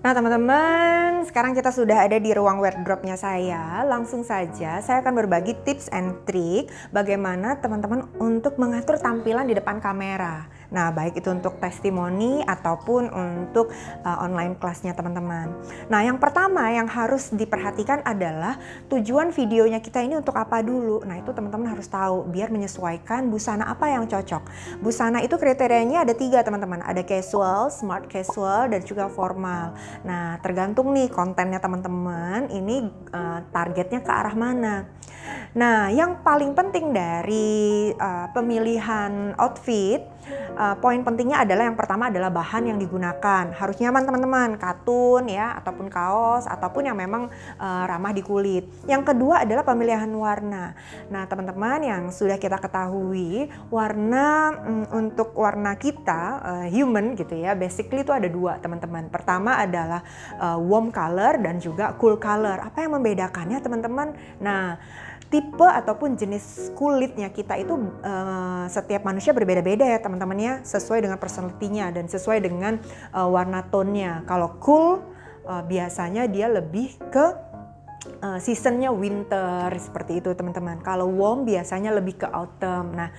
Nah teman-teman, sekarang kita sudah ada di ruang wardrobe-nya saya. Langsung saja saya akan berbagi tips and trick bagaimana teman-teman untuk mengatur tampilan di depan kamera. Nah baik itu untuk testimoni ataupun untuk online kelasnya teman-teman. Nah yang pertama yang harus diperhatikan adalah tujuan videonya kita ini untuk apa dulu. Nah itu teman-teman harus tahu biar menyesuaikan busana apa yang cocok. Busana itu kriterianya ada 3 teman-teman. Ada casual, smart casual, dan juga formal. Nah, tergantung nih kontennya teman-teman, ini targetnya ke arah mana. Nah, yang paling penting dari pemilihan outfit, poin pentingnya adalah yang pertama adalah bahan yang digunakan. Harus nyaman teman-teman, katun ya, ataupun kaos, ataupun yang memang ramah di kulit. Yang kedua adalah pemilihan warna. Nah, teman-teman yang sudah kita ketahui, warna untuk warna kita, human gitu ya, basically itu ada 2 teman-teman. Pertama adalah warm color dan juga cool color. Apa yang membedakannya teman-teman? Nah, tipe ataupun jenis kulitnya kita itu setiap manusia berbeda-beda ya teman-teman ya, sesuai dengan personality-nya dan sesuai dengan warna tone-nya. Kalau cool biasanya dia lebih ke seasonnya winter seperti itu teman-teman. Kalau warm biasanya lebih ke autumn. Nah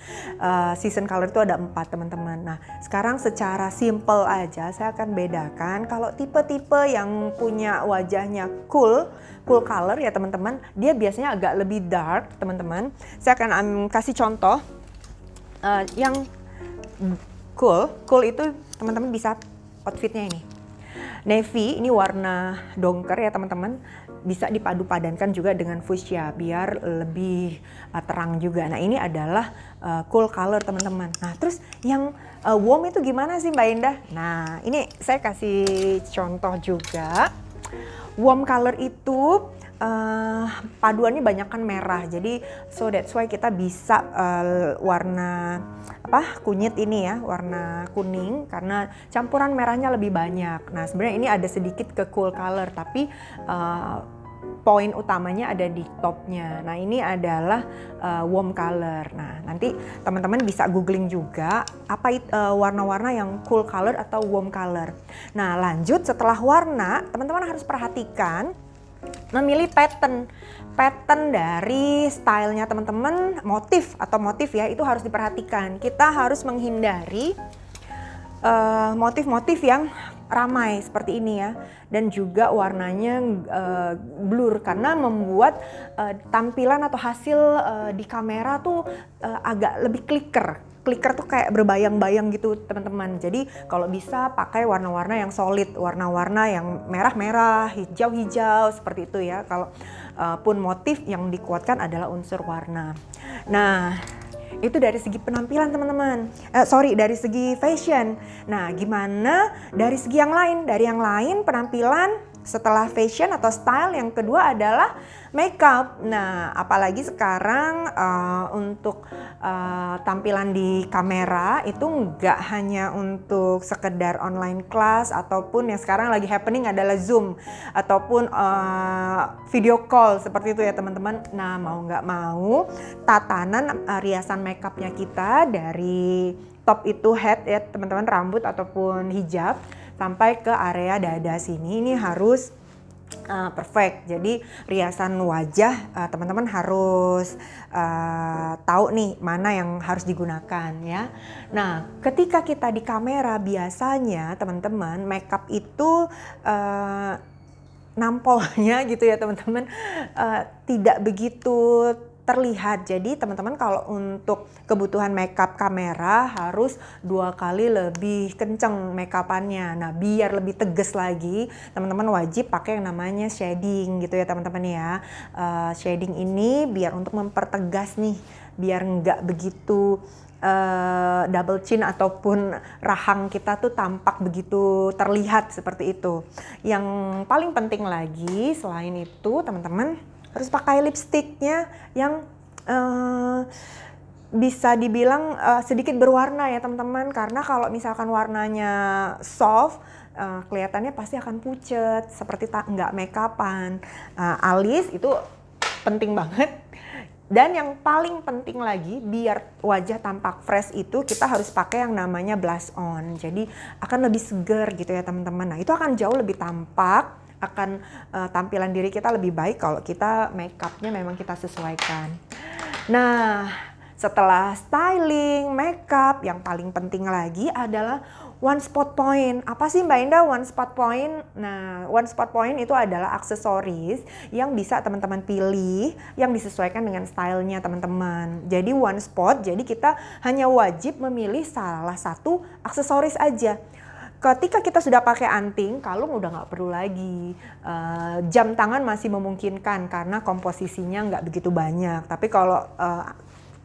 season color itu ada 4 teman-teman. Nah sekarang secara simple aja saya akan bedakan. Kalau tipe-tipe yang punya wajahnya cool color ya teman-teman, dia biasanya agak lebih dark teman-teman. Saya akan kasih contoh yang cool itu teman-teman bisa outfitnya ini. Navy ini warna dongker ya teman-teman, bisa dipadu-padankan juga dengan fuchsia biar lebih terang juga. Nah ini adalah cool color teman-teman. Nah terus yang warm itu gimana sih Mbak Indah? Nah ini saya kasih contoh juga. Warm color itu paduannya banyakkan merah, jadi so that's why kita bisa warna kunyit ini ya, warna kuning karena campuran merahnya lebih banyak. Nah sebenarnya ini ada sedikit ke cool color tapi poin utamanya ada di topnya. Nah ini adalah warm color. Nah nanti teman-teman bisa googling juga apa warna-warna yang cool color atau warm color. Nah lanjut setelah warna, teman-teman harus perhatikan memilih pattern dari stylenya teman-teman, motif ya itu harus diperhatikan. Kita harus menghindari motif-motif yang ramai seperti ini ya, dan juga warnanya blur karena membuat tampilan atau hasil di kamera tuh agak lebih clicker tuh kayak berbayang-bayang gitu teman-teman. Jadi kalau bisa pakai warna-warna yang solid, warna-warna yang merah-merah, hijau-hijau seperti itu ya. Kalau pun motif yang dikuatkan adalah unsur warna. Nah itu dari segi penampilan teman-teman, dari segi fashion. Nah gimana dari segi yang lain? Dari yang lain penampilan setelah fashion atau style, yang kedua adalah makeup. Nah apalagi sekarang untuk tampilan di kamera itu nggak hanya untuk sekedar online class ataupun yang sekarang lagi happening adalah Zoom ataupun video call seperti itu ya teman-teman. Nah mau nggak mau tatanan riasan makeupnya kita dari top itu head ya teman-teman, rambut ataupun hijab sampai ke area dada sini ini harus perfect. Jadi riasan wajah teman-teman harus tahu nih mana yang harus digunakan ya. Nah ketika kita di kamera biasanya teman-teman makeup itu nampolnya gitu ya teman-teman tidak begitu terlihat. Jadi teman-teman kalau untuk kebutuhan makeup kamera harus 2 kali lebih kenceng makeupannya. Nah biar lebih tegas lagi teman-teman wajib pakai yang namanya shading gitu ya teman-teman ya. Shading ini biar untuk mempertegas nih, biar nggak begitu double chin ataupun rahang kita tuh tampak begitu terlihat seperti itu. Yang paling penting lagi selain itu teman-teman harus pakai lipstiknya yang bisa dibilang sedikit berwarna ya teman-teman, karena kalau misalkan warnanya soft kelihatannya pasti akan pucet seperti nggak make upan. Alis itu penting banget Dan yang paling penting lagi, biar wajah tampak fresh itu kita harus pakai yang namanya blush on. Jadi akan lebih seger gitu ya teman-teman. Nah itu akan jauh lebih tampak, akan tampilan diri kita lebih baik kalau kita make upnya memang kita sesuaikan. Nah setelah styling, makeup, yang paling penting lagi adalah one spot point. Apa sih Mbak Indah one spot point? Nah, one spot point itu adalah aksesoris yang bisa teman-teman pilih, yang disesuaikan dengan stylenya teman-teman. Jadi one spot, jadi kita hanya wajib memilih salah satu aksesoris aja. Ketika kita sudah pakai anting, kalung udah nggak perlu lagi. Jam tangan masih memungkinkan karena komposisinya nggak begitu banyak. Tapi kalau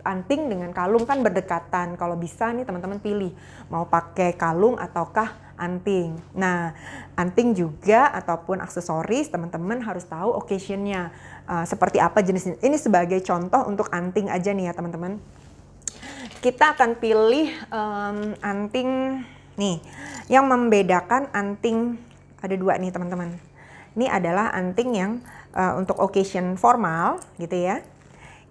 anting dengan kalung kan berdekatan. Kalau bisa nih teman-teman pilih mau pakai kalung ataukah anting. Nah, anting juga ataupun aksesoris teman-teman harus tahu occasion-nya seperti apa jenisnya. Ini sebagai contoh untuk anting aja nih ya teman-teman. Kita akan pilih anting nih. Yang membedakan anting ada dua nih teman-teman. Ini adalah anting yang untuk occasion formal gitu ya.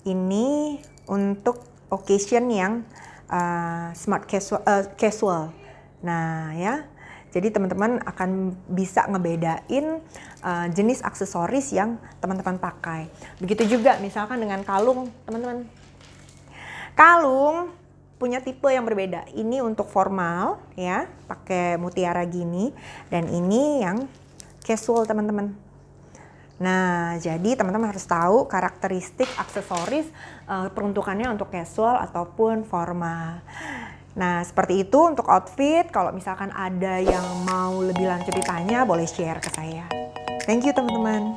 Ini untuk occasion yang smart casual. Nah ya, jadi teman-teman akan bisa ngebedain jenis aksesoris yang teman-teman pakai. Begitu juga misalkan dengan kalung, teman-teman. Kalung punya tipe yang berbeda. Ini untuk formal ya, pakai mutiara gini, dan ini yang casual teman-teman. Nah, jadi teman-teman harus tahu karakteristik aksesoris peruntukannya untuk casual ataupun formal. Nah, seperti itu untuk outfit. Kalau misalkan ada yang mau lebih lanjut ditanya, boleh share ke saya. Thank you teman-teman.